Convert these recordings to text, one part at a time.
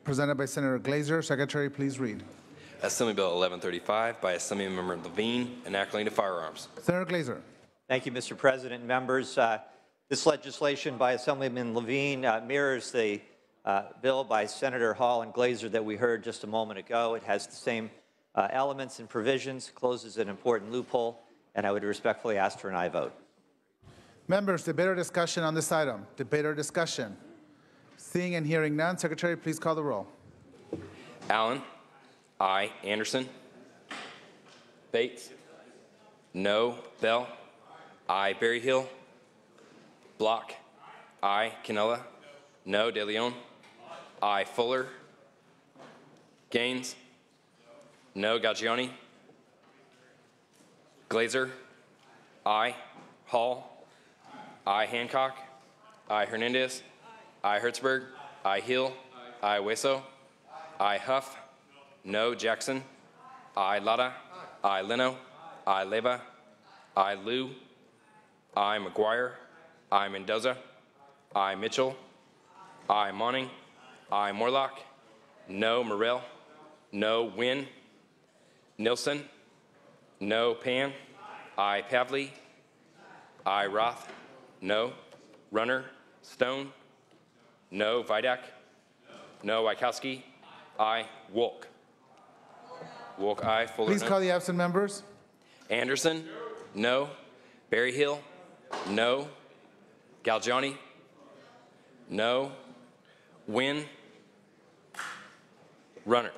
presented by Senator Glazer. Secretary, please read. Assembly Bill 1135 by Assemblymember Levine, enacting to firearms. Senator Glazer. Thank you, Mr. President. Members, this legislation by Assemblyman Levine mirrors the bill by Senator Hall and Glazer that we heard just a moment ago. It has the same elements and provisions, closes an important loophole, and I would respectfully ask for an aye vote. Members, debate or discussion on this item? Debate or discussion? Seeing and hearing none, Secretary, please call the roll. Allen. Aye. Anderson. Bates. No. Bell. Aye. Berryhill. Block. Aye. Canella. No. De Leon. Aye. Fuller. Gaines. No. Gaggiani. Glazer. Aye. Hall. Aye. Hancock. Aye. Hernandez. Aye. Hertzberg. Aye. Hill. Aye. Hueso. Aye. Huff. No. Jackson. Aye. Lara. Aye. Leno. Aye. Leva. Aye. Liu. Aye. McGuire. Aye. Mendoza. Aye. Mitchell. Aye. Monning. Aye. Morlock. No. Morrell. No. Wynn. Nilsson. No. Pan. Aye. Pavley. Aye. Roth. No. Runner. Stone. No. Vidak. No. Wykowski. Aye. Wolk. Wolk, aye. Fuller, Please no. call the absent members. Anderson. No. Berryhill. No. Galgiani. No. Wynn. Runner.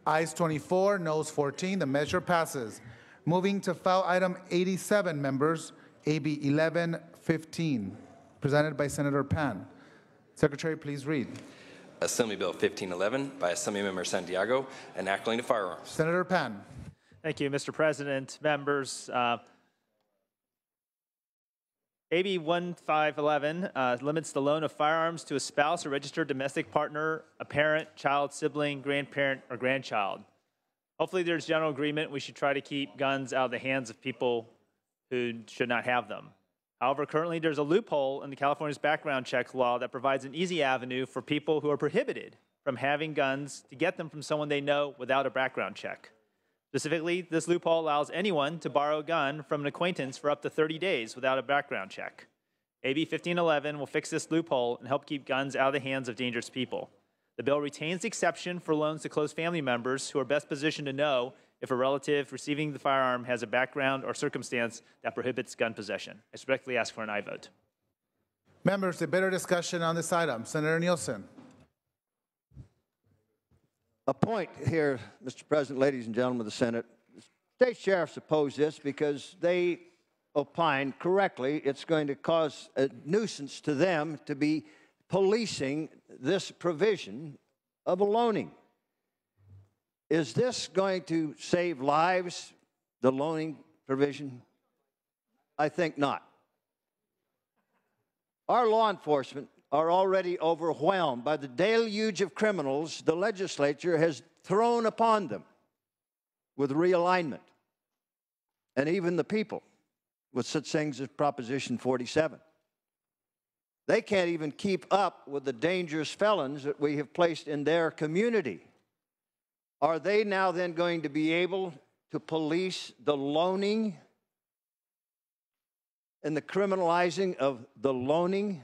Ayes 24, noes 14. The measure passes. Moving to file item 87, members, AB 1115, presented by Senator Pan. Secretary, please read. Assembly Bill 1511 by Assemblymember Santiago, enacting to firearms. Senator Pan. Thank you, Mr. President. Members, AB 1511 limits the loan of firearms to a spouse or registered domestic partner, a parent, child, sibling, grandparent, or grandchild. Hopefully there's general agreement we should try to keep guns out of the hands of people who should not have them. However, currently there's a loophole in the California's background check law that provides an easy avenue for people who are prohibited from having guns to get them from someone they know without a background check. Specifically, this loophole allows anyone to borrow a gun from an acquaintance for up to 30 days without a background check. AB 1511 will fix this loophole and help keep guns out of the hands of dangerous people. The bill retains the exception for loans to close family members who are best positioned to know if a relative receiving the firearm has a background or circumstance that prohibits gun possession. I respectfully ask for an aye vote. Members, debate or discussion on this item? Senator Nielsen. A point here, Mr. President, ladies and gentlemen of the Senate. State sheriffs oppose this because they opine correctly it's going to cause a nuisance to them to be policing this provision of a loaning. Is this going to save lives, the loaning provision? I think not. Our law enforcement are already overwhelmed by the deluge of criminals the legislature has thrown upon them with realignment, and even the people with such things as Proposition 47. They can't even keep up with the dangerous felons that we have placed in their community. Are they now then going to be able to police the loaning and the criminalizing of the loaning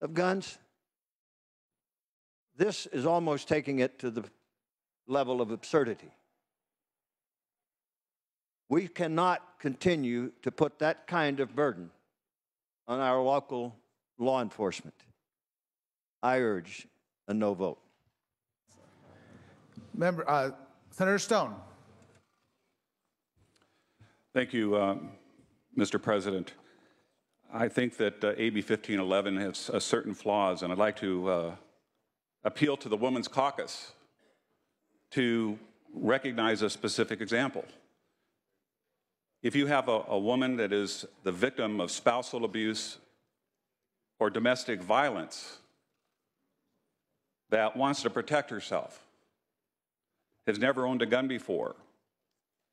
of guns? This is almost taking it to the level of absurdity. We cannot continue to put that kind of burden on our local law enforcement. I urge a no vote. Senator Stone. Thank you, Mr. President. I think that AB 1511 has certain flaws, and I'd like to appeal to the Women's Caucus to recognize a specific example. If you have a woman that is the victim of spousal abuse or domestic violence that wants to protect herself, has never owned a gun before,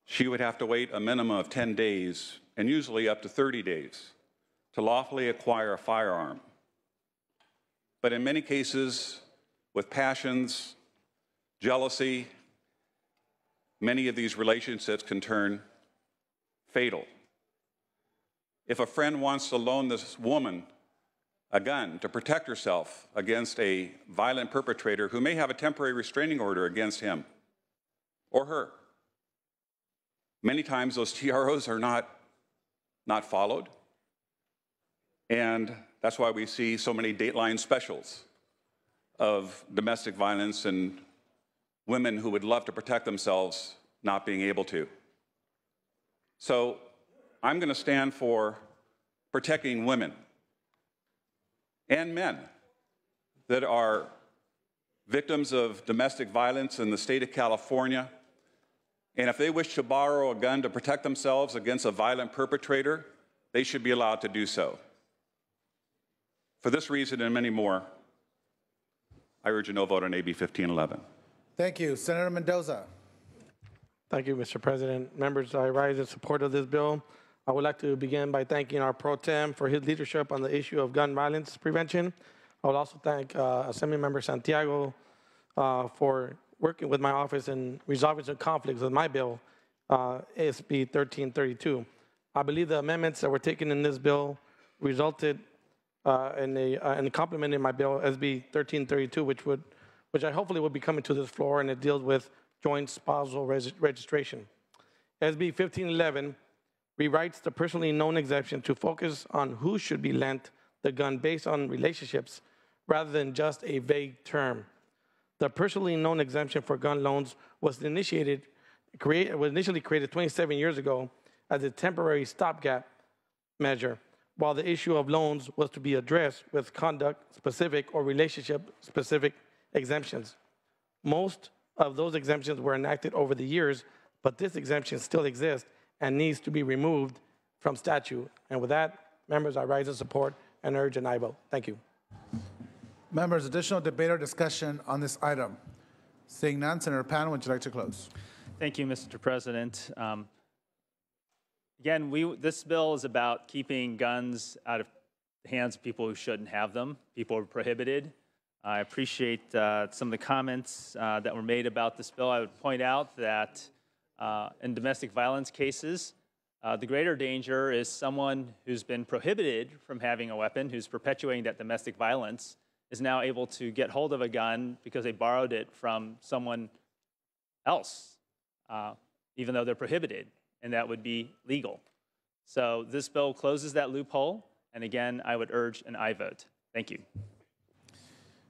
she would have to wait a minimum of 10 days and usually up to 30 days to lawfully acquire a firearm. but in many cases, with passions, jealousy, many of these relationships can turn fatal. If a friend wants to loan this woman a gun to protect herself against a violent perpetrator who may have a temporary restraining order against him or her, many times those TROs are not followed. And that's why we see so many Dateline specials of domestic violence and women who would love to protect themselves not being able to. So I'm going to stand for protecting women and men that are victims of domestic violence in the state of California. And if they wish to borrow a gun to protect themselves against a violent perpetrator, they should be allowed to do so. For this reason and many more, I urge a no vote on AB 1511. Thank you. Senator Mendoza. Thank you, Mr. President. Members, I rise in support of this bill. I would like to begin by thanking our pro tem for his leadership on the issue of gun violence prevention. I would also thank Assemblymember Santiago for working with my office in resolving some conflicts with my bill, ASB 1332. I believe the amendments that were taken in this bill resulted in complementing my bill, SB 1332, which I hopefully will be coming to this floor, and it deals with joint spousal registration. SB 1511 rewrites the personally known exemption to focus on who should be lent the gun based on relationships rather than just a vague term. The personally known exemption for gun loans was initially created 27 years ago as a temporary stopgap measure, while the issue of loans was to be addressed with conduct-specific or relationship-specific exemptions. Most of those exemptions were enacted over the years, but this exemption still exists and needs to be removed from statute. And with that, members, I rise in support and urge an aye vote. Thank you. Members, additional debate or discussion on this item? Seeing none, Senator Pan, would you like to close? Thank you, Mr. President. Again, this bill is about keeping guns out of the hands of people who shouldn't have them. People are prohibited. I appreciate some of the comments that were made about this bill. I would point out that in domestic violence cases, the greater danger is someone who's been prohibited from having a weapon, who's perpetuating that domestic violence, is now able to get hold of a gun because they borrowed it from someone else, even though they're prohibited, and that would be legal. So this bill closes that loophole, and again, I would urge an aye vote. Thank you.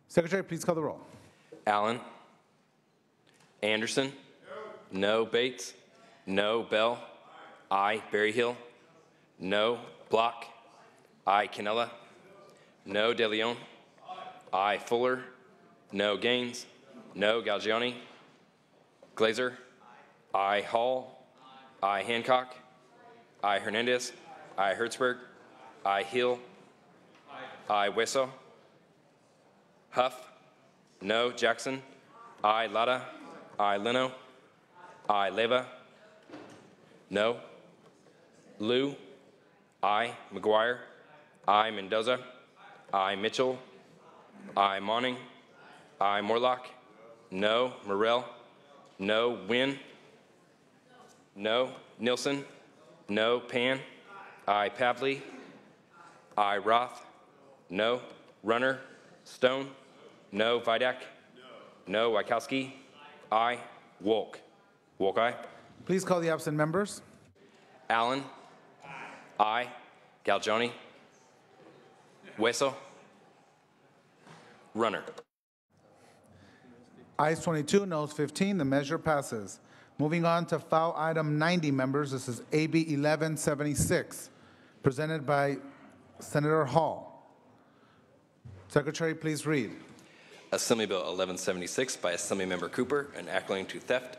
Secretary, please call the roll. Allen? Anderson? No. Bates? No. Bell? Aye. Berryhill? No. Block? Aye. Canella? No. De Leon? Aye. Fuller? No. Gaines? No. Galgiani? Glazer? Aye. Hall? Aye. Hancock? Aye. Hernandez? Aye. Hertzberg? Aye. Hill? Aye. Hueso? Huff? No. Jackson? Aye. Lara? Aye. Leno? Aye. Leva? No. Liu? Aye. McGuire? Aye. Mendoza? Aye. Mitchell? Aye. Monning? Aye. Morlock? No. Morrell? No. Wynn? No. Nilsson? No. Pan? Aye. Pavley? Aye. Roth? No. Runner? Stone? No. Vidak? No. Wachowski? Aye. Wolk? Wolk, aye. Please call the absent members. Allen? Aye. Galgiani? Hueso? Runner? Ayes 22, noes 15. The measure passes. Moving on to foul item 90, members. This is AB 1176, presented by Senator Hall. Secretary, please read. Assembly Bill 1176 by Assemblymember Cooper, an acclimating to theft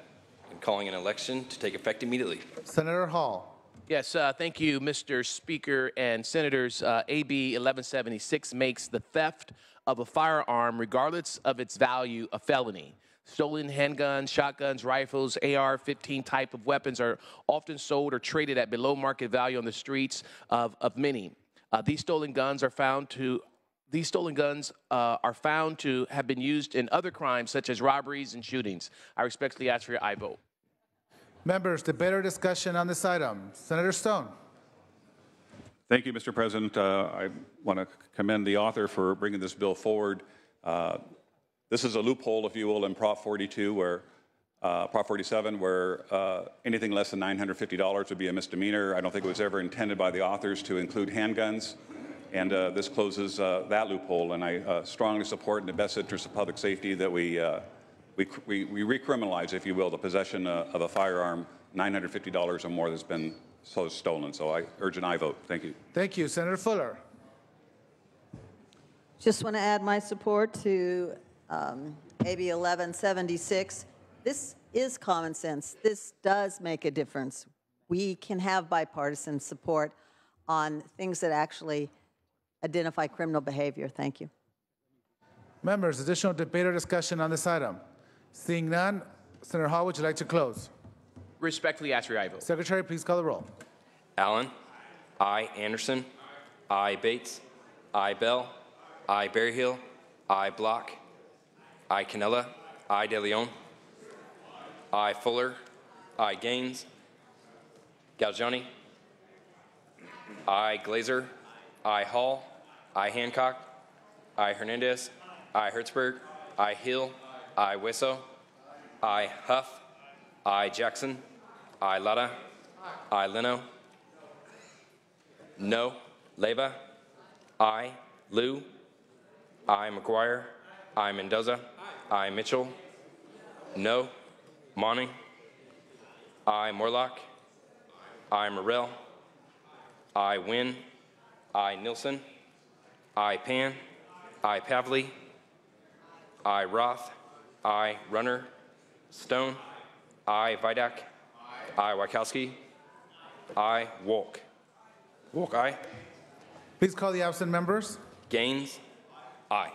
and calling an election to take effect immediately. Senator Hall. Yes, thank you, Mr. Speaker and Senators. AB 1176 makes the theft of a firearm, regardless of its value, a felony. Stolen handguns, shotguns, rifles, AR-15 type of weapons are often sold or traded at below market value on the streets of many. These stolen guns are found these stolen guns are found to have been used in other crimes such as robberies and shootings. I respectfully ask for your aye vote. Members, debate or discussion on this item? Senator Stone. Thank you, Mr. President. I want to commend the author for bringing this bill forward. This is a loophole, if you will, in Prop 42, where Prop 47, where anything less than $950 would be a misdemeanor. I don't think it was ever intended by the authors to include handguns, and this closes that loophole. And I strongly support, in the best interest of public safety, that we recriminalize, if you will, the possession of a firearm $950 or more that's been stolen. So I urge an aye vote. Thank you. Thank you. Senator Fuller. Just want to add my support to AB 1176. This is common sense. This does make a difference. We can have bipartisan support on things that actually identify criminal behavior. Thank you. Members, additional debate or discussion on this item? Seeing none, Senator Hall, would you like to close? Respectfully ask for your aye vote. Secretary, please call the roll. Allen. Aye. Anderson. Aye. Bates. Aye. Bell. Aye. Berryhill. Aye. Block. Aye. Canella. Aye. De Leon. Aye. Fuller. Aye. Gaines. Galgiani. Aye. Glazer. Aye. Hall. Aye. Hancock. Aye. Hernandez. Aye. Hertzberg. Aye. Hill. Aye. Wesso. Aye. Huff. Aye. Jackson. Aye. Lara. Aye. Leno. No. Leyva. Aye. Liu. Aye. McGuire. Aye. Mendoza. Aye. Mitchell. No. Monning. Aye. Morlock. Aye. Morrell. Aye. Wynn. Aye. Nilsson. Aye. Pan. Aye. Pavley. Aye. Roth. Aye. Runner. Stone. Aye. Vidak. Aye. Wachowski. Aye. Wolk. Wolk, aye. Please call the absent members. Gaines. Aye.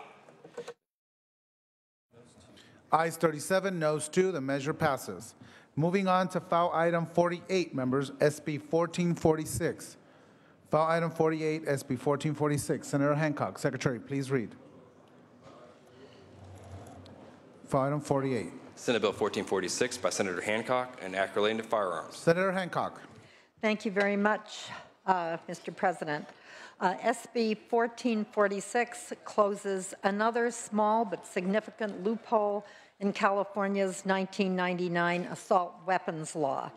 Ayes 37, noes 2. The measure passes. Moving on to foul item 48, members, SB 1446. Foul item 48, SB 1446. Senator Hancock, Secretary, please read. Foul item 48. Senate Bill 1446 by Senator Hancock and Act relating to firearms. Senator Hancock. Thank you very much, Mr. President. SB 1446 closes another small but significant loophole in California's 1999 assault weapons law.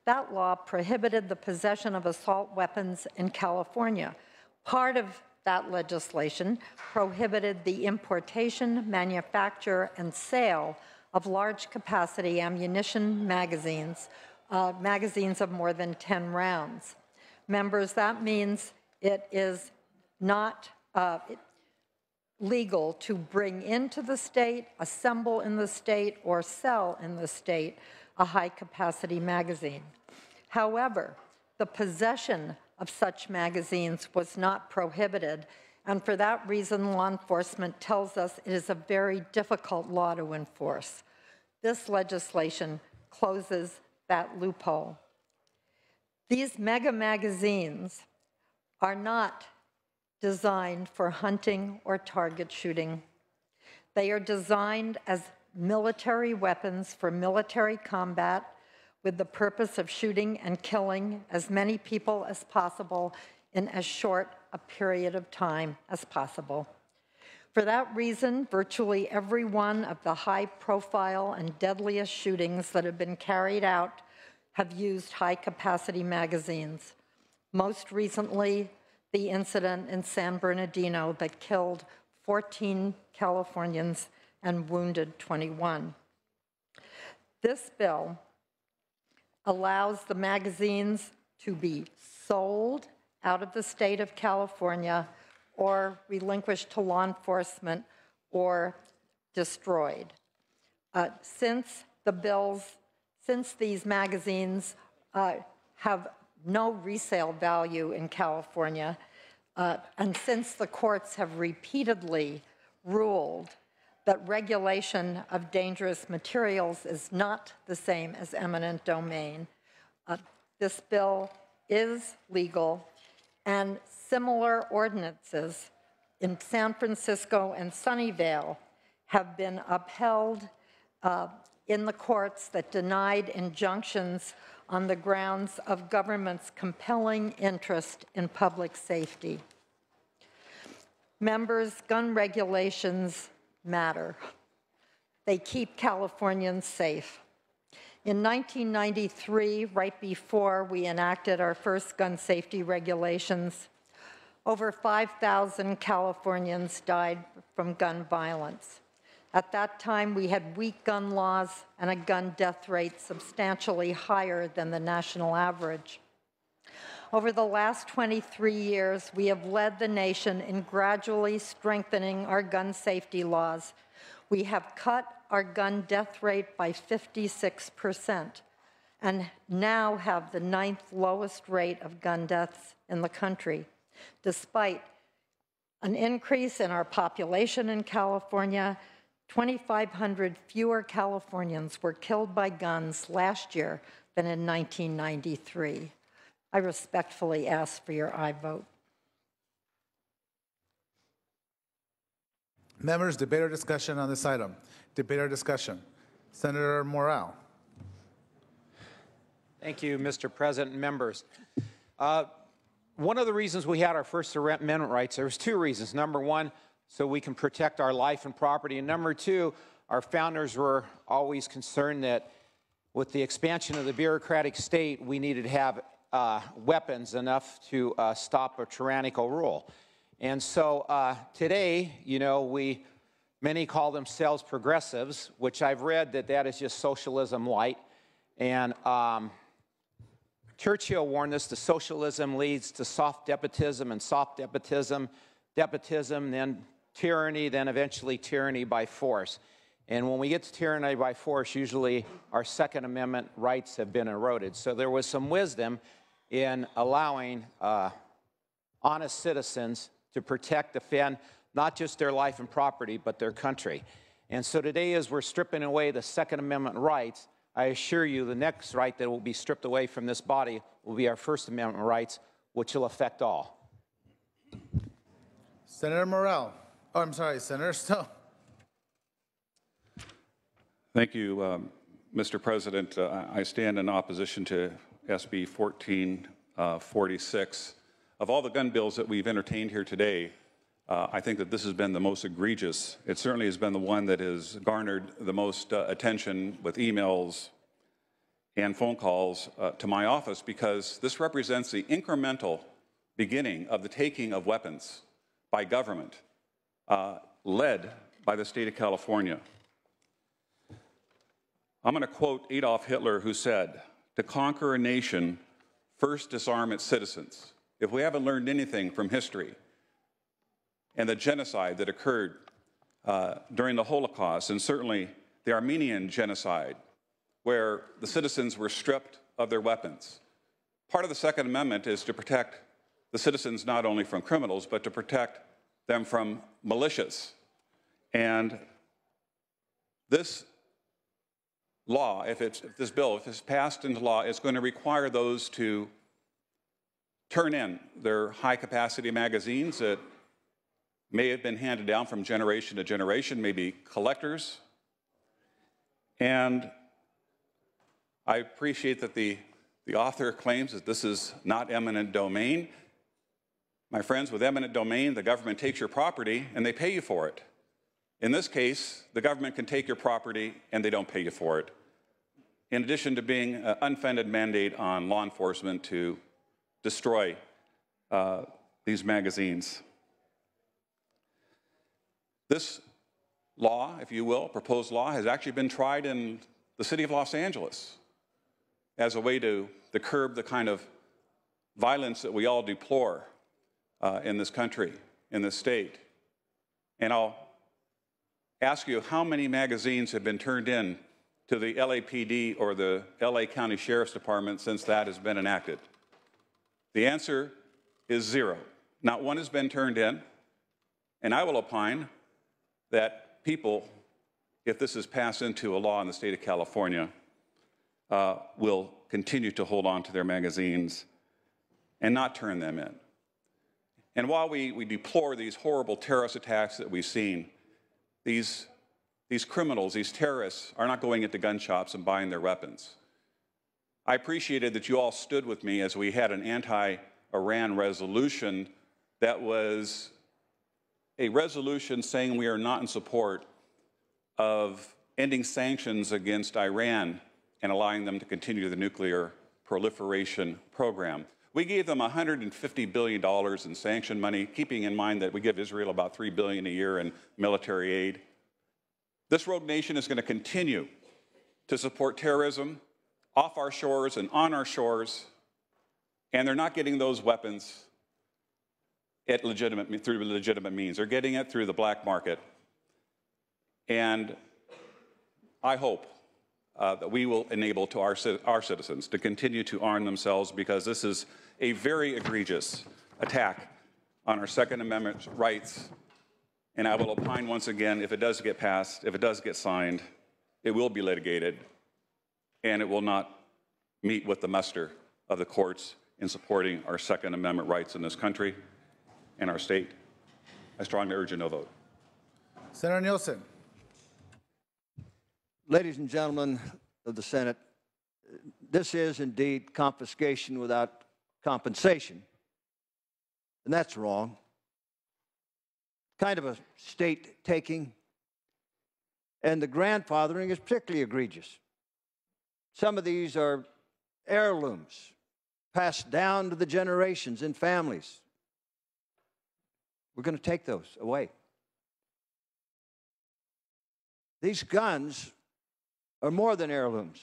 That law prohibited the possession of assault weapons in California. Part of that legislation prohibited the importation, manufacture, and sale of large-capacity ammunition magazines, magazines of more than 10 rounds. Members, that means it is not legal to bring into the state, assemble in the state, or sell in the state a high-capacity magazine. However, the possession of such magazines was not prohibited, and for that reason, law enforcement tells us it is a very difficult law to enforce. This legislation closes that loophole. These mega magazines are not designed for hunting or target shooting. They are designed as military weapons for military combat with the purpose of shooting and killing as many people as possible in as short a period of time as possible. For that reason, virtually every one of the high-profile and deadliest shootings that have been carried out have used high-capacity magazines. Most recently, the incident in San Bernardino that killed 14 Californians and wounded 21. This bill allows the magazines to be sold out of the state of California or relinquished to law enforcement or destroyed. Since these magazines have no resale value in California, and since the courts have repeatedly ruled that regulation of dangerous materials is not the same as eminent domain, this bill is legal, and similar ordinances in San Francisco and Sunnyvale have been upheld in the courts that denied injunctions on the grounds of government's compelling interest in public safety. Members, gun regulations matter. They keep Californians safe. In 1993, right before we enacted our first gun safety regulations, over 5,000 Californians died from gun violence. At that time, we had weak gun laws and a gun death rate substantially higher than the national average. Over the last 23 years, we have led the nation in gradually strengthening our gun safety laws. We have cut our gun death rate by 56% and now have the 9th lowest rate of gun deaths in the country, despite an increase in our population in California. 2,500 fewer Californians were killed by guns last year than in 1993. I respectfully ask for your aye vote. Members, debate or discussion on this item? Debate or discussion? Senator Morale. Thank you, Mr. President and members. One of the reasons we had our First Amendment rights, there was two reasons. Number one, so we can protect our life and property. And number two, our founders were always concerned that with the expansion of the bureaucratic state, we needed to have weapons enough to stop a tyrannical rule. And so today, you know, many call themselves progressives, which I've read that is just socialism light. And Churchill warned us that socialism leads to soft despotism, and soft despotism, then tyranny, then eventually tyranny by force. And when we get to tyranny by force, usually our Second Amendment rights have been eroded. So there was some wisdom in allowing honest citizens to protect, defend, not just their life and property, but their country. And so today, as we're stripping away the Second Amendment rights, I assure you the next right that will be stripped away from this body will be our First Amendment rights, which will affect all. Senator Morale. Oh, I'm sorry, Senator Stowe. Thank you, Mr. President. I stand in opposition to SB 1446. Of all the gun bills that we've entertained here today, I think that this has been the most egregious. It certainly has been the one that has garnered the most attention with emails and phone calls to my office, because this represents the incremental beginning of the taking of weapons by government, led by the state of California. I'm going to quote Adolf Hitler, who said, "To conquer a nation, first disarm its citizens." If we haven't learned anything from history and the genocide that occurred during the Holocaust, and certainly the Armenian genocide, where the citizens were stripped of their weapons. Part of the Second Amendment is to protect the citizens not only from criminals, but to protect them from militias. And this law, if this bill, if it's passed into law, is going to require those to turn in their high-capacity magazines that may have been handed down from generation to generation, maybe collectors. And I appreciate that the author claims that this is not eminent domain. My friends, with eminent domain, the government takes your property and they pay you for it. In this case, the government can take your property and they don't pay you for it, in addition to being an unfunded mandate on law enforcement to destroy these magazines. This law, if you will, proposed law, has actually been tried in the city of Los Angeles as a way to curb the kind of violence that we all deplore in this country, in this state. And I'll ask you, how many magazines have been turned in to the LAPD or the LA County Sheriff's Department since that has been enacted? The answer is 0. Not one has been turned in. And I will opine that people, if this is passed into a law in the state of California, will continue to hold on to their magazines and not turn them in. And while we deplore these horrible terrorist attacks that we've seen, these criminals, these terrorists, are not going into gun shops and buying their weapons. I appreciated that you all stood with me as we had an anti-Iran resolution that was a resolution saying we are not in support of ending sanctions against Iran and allowing them to continue the nuclear proliferation program. We gave them $150 billion in sanction money, keeping in mind that we give Israel about $3 billion a year in military aid. This rogue nation is going to continue to support terrorism off our shores and on our shores, and they're not getting those weapons through legitimate means. They're getting it through the black market. And I hope that we will enable to our citizens to continue to arm themselves, because this is a very egregious attack on our Second Amendment rights. And I will opine once again, if it does get passed, if it does get signed, it will be litigated, and it will not meet with the muster of the courts in supporting our Second Amendment rights in this country and our state. I strongly urge a no vote. Senator Nielsen. Ladies and gentlemen of the Senate, this is indeed confiscation without compensation, and that's wrong. Kind of a state taking, and the grandfathering is particularly egregious. Some of these are heirlooms passed down to the generations in families. We're going to take those away. These guns are more than heirlooms.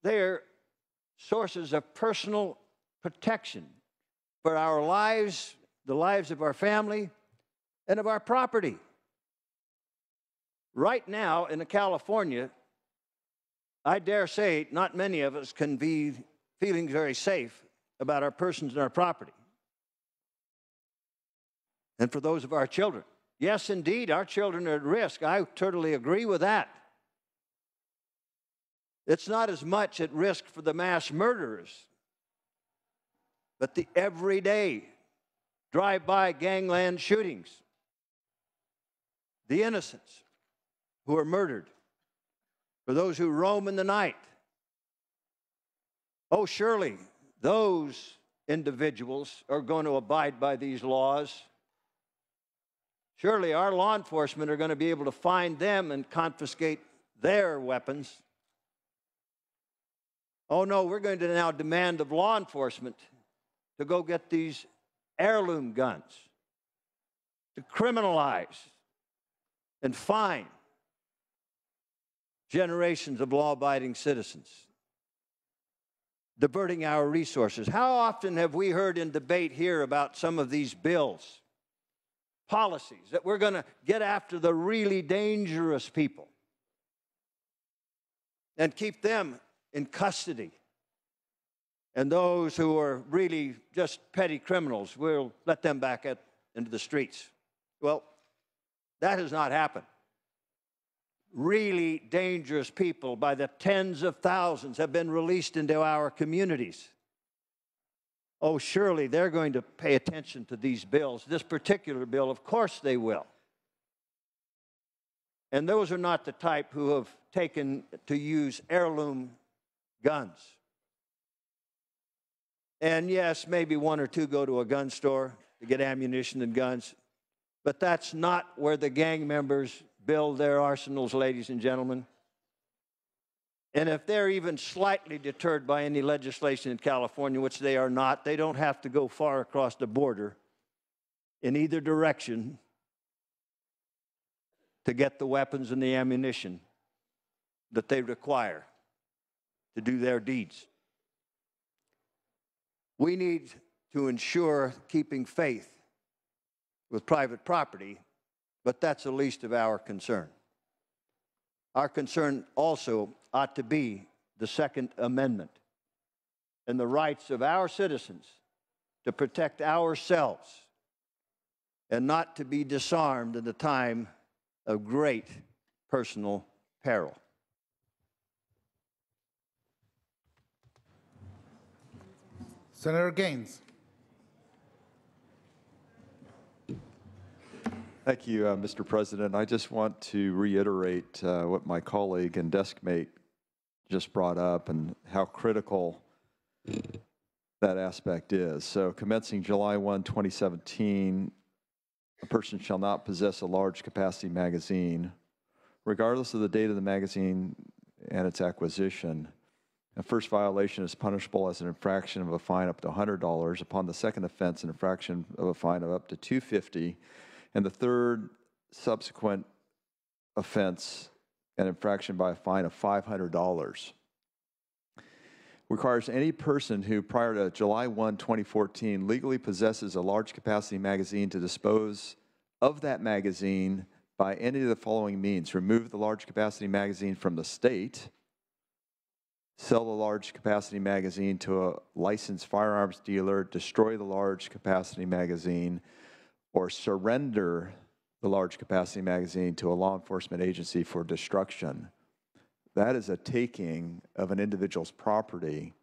They're sources of personal protection for our lives, the lives of our family, and of our property. Right now in California, I dare say not many of us can be feeling very safe about our persons and our property. And for those of our children. Yes, indeed, our children are at risk. I totally agree with that. It's not as much at risk for the mass murderers, but the everyday drive-by gangland shootings, the innocents who are murdered, for those who roam in the night. Oh, surely those individuals are going to abide by these laws. Surely our law enforcement are going to be able to find them and confiscate their weapons. Oh no, we're going to now demand of law enforcement to go get these heirloom guns, to criminalize and fine generations of law-abiding citizens, diverting our resources. How often have we heard in debate here about some of these bills, policies, that we're going to get after the really dangerous people and keep them in custody, and those who are really just petty criminals, we'll let them back into the streets? Well, that has not happened. Really dangerous people by the tens of thousands have been released into our communities. Oh, surely they're going to pay attention to these bills. This particular bill, of course they will. And those are not the type who have taken to use heirloom guns. And yes, maybe one or two go to a gun store to get ammunition and guns, but that's not where the gang members build their arsenals, ladies and gentlemen. And if they're even slightly deterred by any legislation in California, which they are not, they don't have to go far across the border in either direction to get the weapons and the ammunition that they require to do their deeds. We need to ensure keeping faith with private property, but that's the least of our concern. Our concern also ought to be the Second Amendment and the rights of our citizens to protect ourselves and not to be disarmed in the time of great personal peril. Senator Gaines. Thank you, Mr. President. I just want to reiterate what my colleague and desk mate just brought up and how critical that aspect is. So commencing July 1, 2017, a person shall not possess a large capacity magazine, regardless of the date of the magazine and its acquisition. A first violation is punishable as an infraction of a fine up to $100. Upon the second offense, an infraction of a fine of up to $250. And the third subsequent offense, an infraction by a fine of $500. Requires any person who, prior to July 1, 2014, legally possesses a large capacity magazine to dispose of that magazine by any of the following means: remove the large capacity magazine from the state, sell the large capacity magazine to a licensed firearms dealer, destroy the large capacity magazine, or surrender the large capacity magazine to a law enforcement agency for destruction. That is a taking of an individual's property,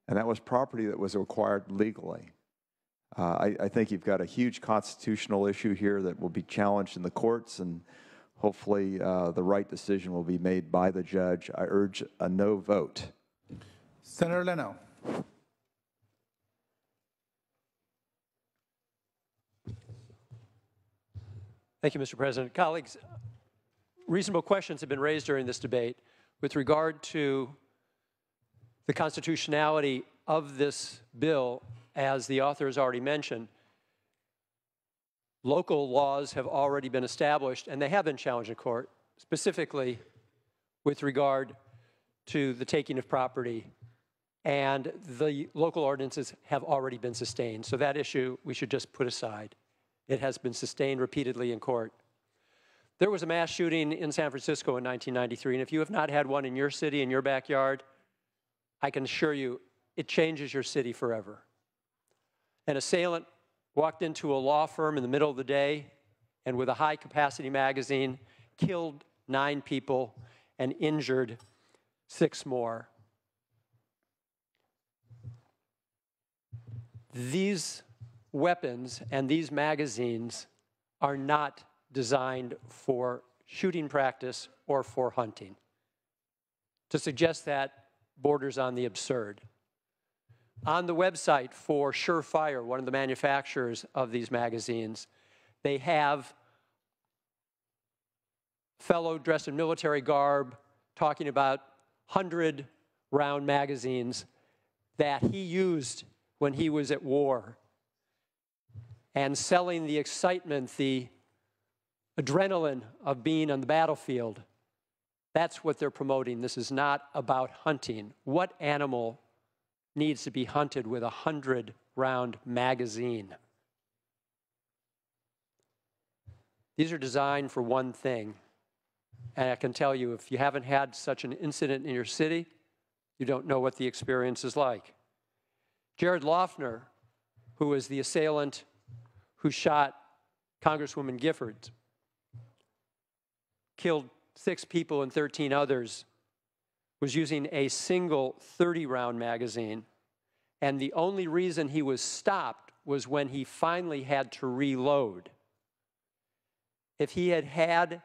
and that was property that was acquired legally. I think you've got a huge constitutional issue here that will be challenged in the courts, and hopefully the right decision will be made by the judge. I urge a no vote. Senator Leno. Thank you, Mr. President. Colleagues, reasonable questions have been raised during this debate with regard to the constitutionality of this bill. As the author has already mentioned, local laws have already been established, and they have been challenged in court, specifically with regard to the taking of property, and the local ordinances have already been sustained. So that issue we should just put aside. It has been sustained repeatedly in court. There was a mass shooting in San Francisco in 1993, and if you have not had one in your city, in your backyard, I can assure you it changes your city forever. An assailant walked into a law firm in the middle of the day and with a high-capacity magazine killed 9 people and injured 6 more. These weapons and these magazines are not designed for shooting practice or for hunting. To suggest that borders on the absurd. On the website for Surefire, one of the manufacturers of these magazines, they have fellow dressed in military garb talking about 100-round magazines that he used when he was at war, and selling the excitement, the adrenaline of being on the battlefield. That's what they're promoting. This is not about hunting. What animal needs to be hunted with a 100-round magazine? These are designed for one thing. And I can tell you, if you haven't had such an incident in your city, you don't know what the experience is like. Jared Loughner, who was the assailant who shot Congresswoman Giffords, killed 6 people and 13 others, was using a single 30-round magazine, and the only reason he was stopped was when he finally had to reload. If he had had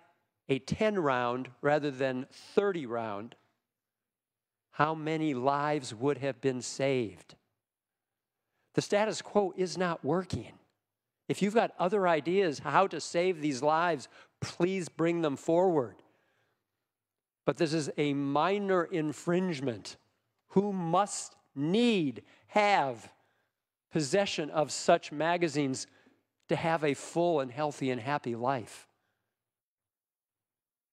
a 10-round rather than 30-round, how many lives would have been saved? The status quo is not working. If you've got other ideas how to save these lives, please bring them forward. But this is a minor infringement. Who must have possession of such magazines to have a full and healthy and happy life?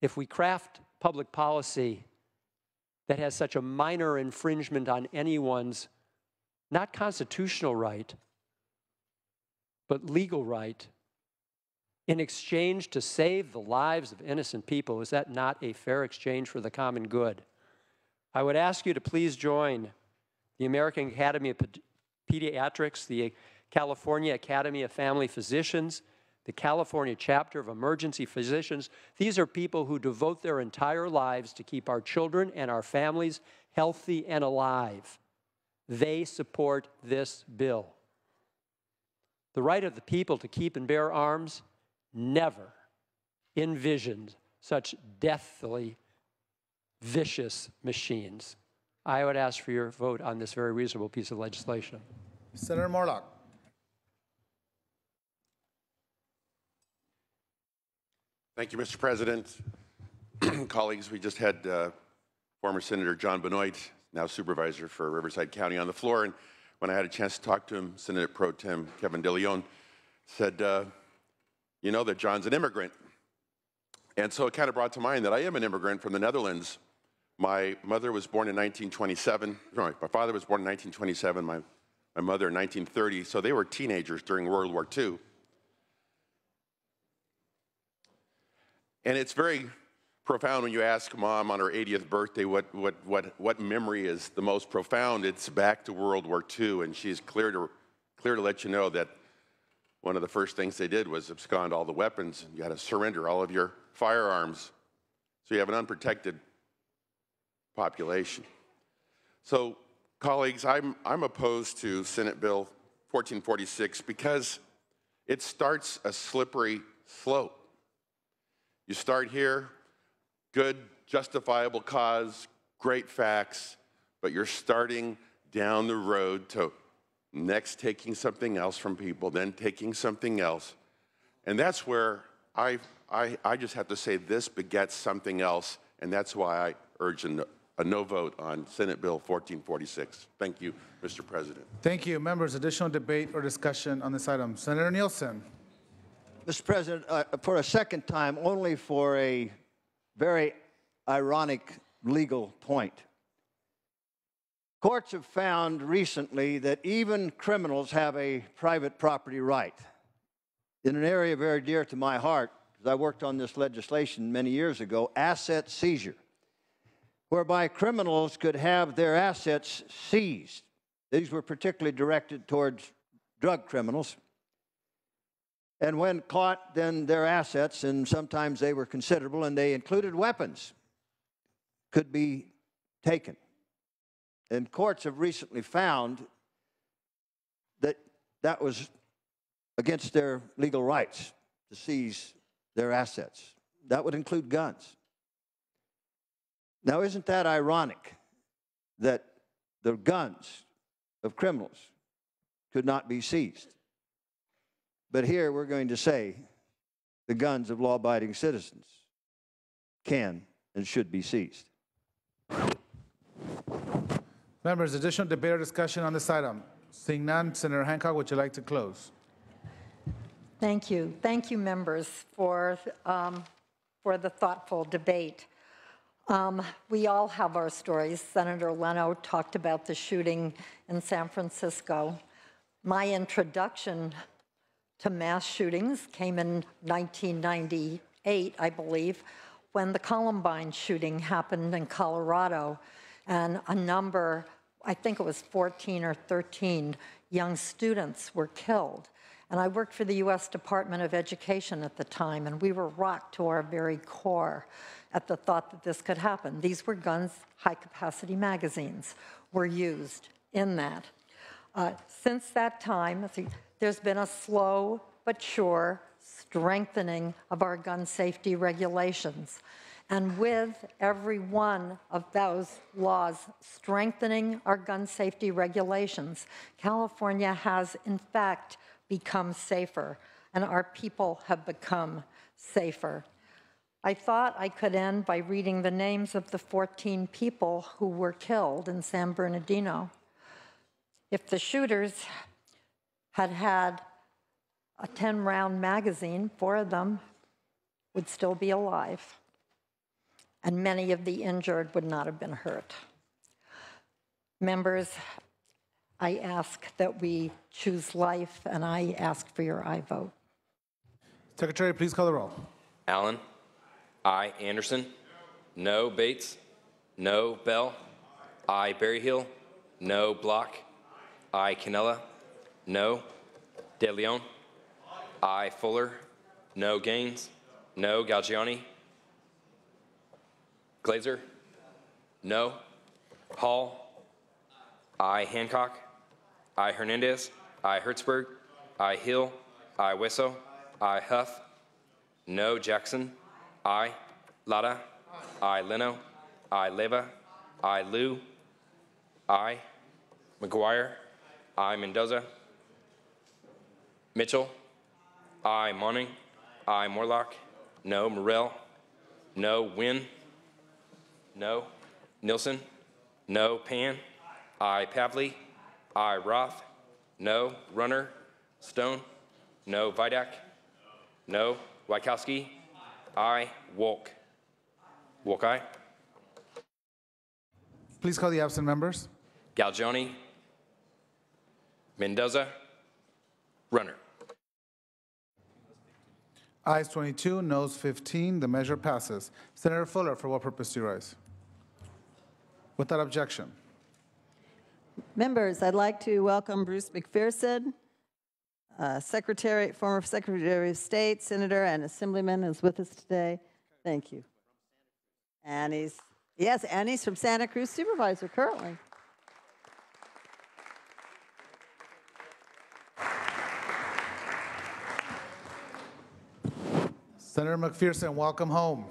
If we craft public policy that has such a minor infringement on anyone's not constitutional right, but legal right, in exchange to save the lives of innocent people, is that not a fair exchange for the common good? I would ask you to please join the American Academy of Pediatrics, the California Academy of Family Physicians, the California Chapter of Emergency Physicians. These are people who devote their entire lives to keep our children and our families healthy and alive. They support this bill. The right of the people to keep and bear arms never envisioned such deathly vicious machines. I would ask for your vote on this very reasonable piece of legislation. Senator Morlock. Thank you, Mr. President. Colleagues, we just had former Senator John Benoit, now supervisor for Riverside County, on the floor, and when I had a chance to talk to him, Senator Pro Tem Kevin De Leon said, you know that John's an immigrant. And so it kind of brought to mind that I am an immigrant from the Netherlands. My mother was born in 1927. My father was born in 1927, my mother in 1930, so they were teenagers during World War II. And it's very profound when you ask Mom on her 80th birthday what memory is the most profound. It's back to World War II, and she's clear to let you know that one of the first things they did was abscond all the weapons, and you had to surrender all of your firearms. So you have an unprotected population. So, colleagues, I'm opposed to Senate Bill 1446 because it starts a slippery slope. You start here, good, justifiable cause, great facts, but you're starting down the road to next taking something else from people, then taking something else. And that's where I just have to say this begets something else, and that's why I urge a no vote on Senate Bill 1446. Thank you, Mr. President. Thank you. Members, additional debate or discussion on this item? Senator Nielsen. Mr. President, for a second time, only for a very ironic legal point. Courts have found recently that even criminals have a private property right. In an area very dear to my heart, because I worked on this legislation many years ago, asset seizure, whereby criminals could have their assets seized. These were particularly directed towards drug criminals. And when caught, then their assets, and sometimes they were considerable, and they included weapons, could be taken. And courts have recently found that that was against their legal rights to seize their assets. That would include guns. Now, isn't that ironic that the guns of criminals could not be seized? But here we're going to say the guns of law-abiding citizens can and should be seized. Members, additional debate or discussion on this item? Seeing none, Senator Hancock, would you like to close? Thank you. Thank you, members, for the thoughtful debate. We all have our stories. Senator Leno talked about the shooting in San Francisco. My introduction to mass shootings came in 1998, I believe, when the Columbine shooting happened in Colorado, and a number, I think it was 14 or 13 young students were killed. And I worked for the U.S. Department of Education at the time, and we were rocked to our very core at the thought that this could happen. These were guns, high-capacity magazines were used in that. Since that time, there's been a slow but sure strengthening of our gun safety regulations. And with every one of those laws strengthening our gun safety regulations, California has, in fact, become safer, and our people have become safer. I thought I could end by reading the names of the 14 people who were killed in San Bernardino. If the shooters had had a 10-round magazine, 4 of them would still be alive, and many of the injured would not have been hurt. Members, I ask that we choose life, and I ask for your aye vote. Secretary, please call the roll. Allen. Aye. Anderson. No. Bates. No. Bell. Aye. Berryhill. No. Block. Aye. Canella. No. De Leon. Aye. Fuller. No. Gaines. No. Galgiani. Glazer. No. Hall. Aye. Hancock. Aye. Hernandez. Aye. Hertzberg. Aye. Hill. Aye. Wisso. Aye. Huff. No Jackson. I Lara. I Leno. I Leva. I Liu. I McGuire. I Mendoza. Mitchell. I Monning. I Morlock. No Morrell. No Wynn. No Nilsson. No Pan. I Pavley. I Roth. No Runner. Stone. No Vidak. No Wykowski. I Wolk. Wolk aye. Please call the absent members. Galgioni. Mendoza. Runner. Ayes 22, noes 15. The measure passes. Senator Fuller, for what purpose do you rise? Without objection. Members, I'd like to welcome Bruce McPherson, former Secretary of State, Senator, and Assemblyman, who's with us today. Thank you. And he's from Santa Cruz, Supervisor currently. Senator McPherson, welcome home.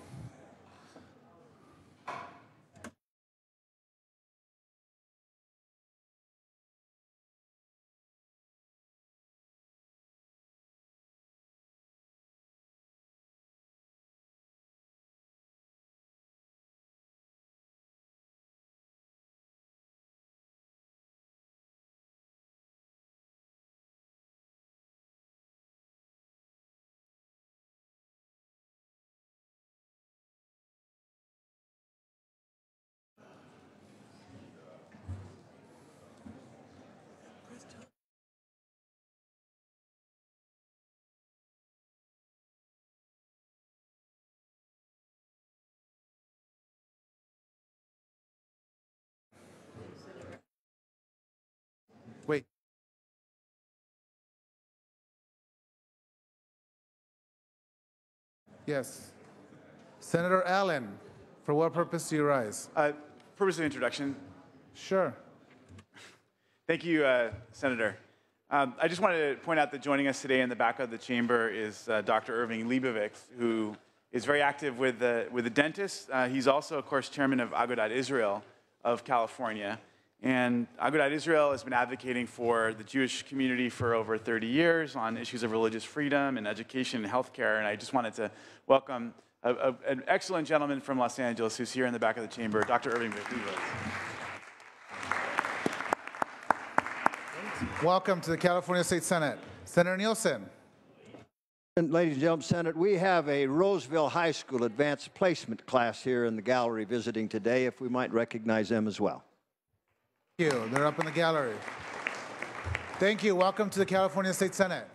Wait. Yes. Senator Allen, for what purpose do you rise? Purpose of introduction. Sure. Thank you, Senator. I just wanted to point out that joining us today in the back of the chamber is Dr. Irving Leibovitz, who is very active with the dentists. He's also, of course, chairman of Agudat Israel of California. And Agudat Israel has been advocating for the Jewish community for over 30 years on issues of religious freedom and education and healthcare. And I just wanted to welcome an excellent gentleman from Los Angeles who's here in the back of the chamber, Dr. Irving Leibovitz. Welcome to the California State Senate. Senator Nielsen. And ladies and gentlemen, Senate, we have a Roseville High School advanced placement class here in the gallery visiting today, if we might recognize them as well. Thank you. They're up in the gallery. Thank you. Welcome to the California State Senate.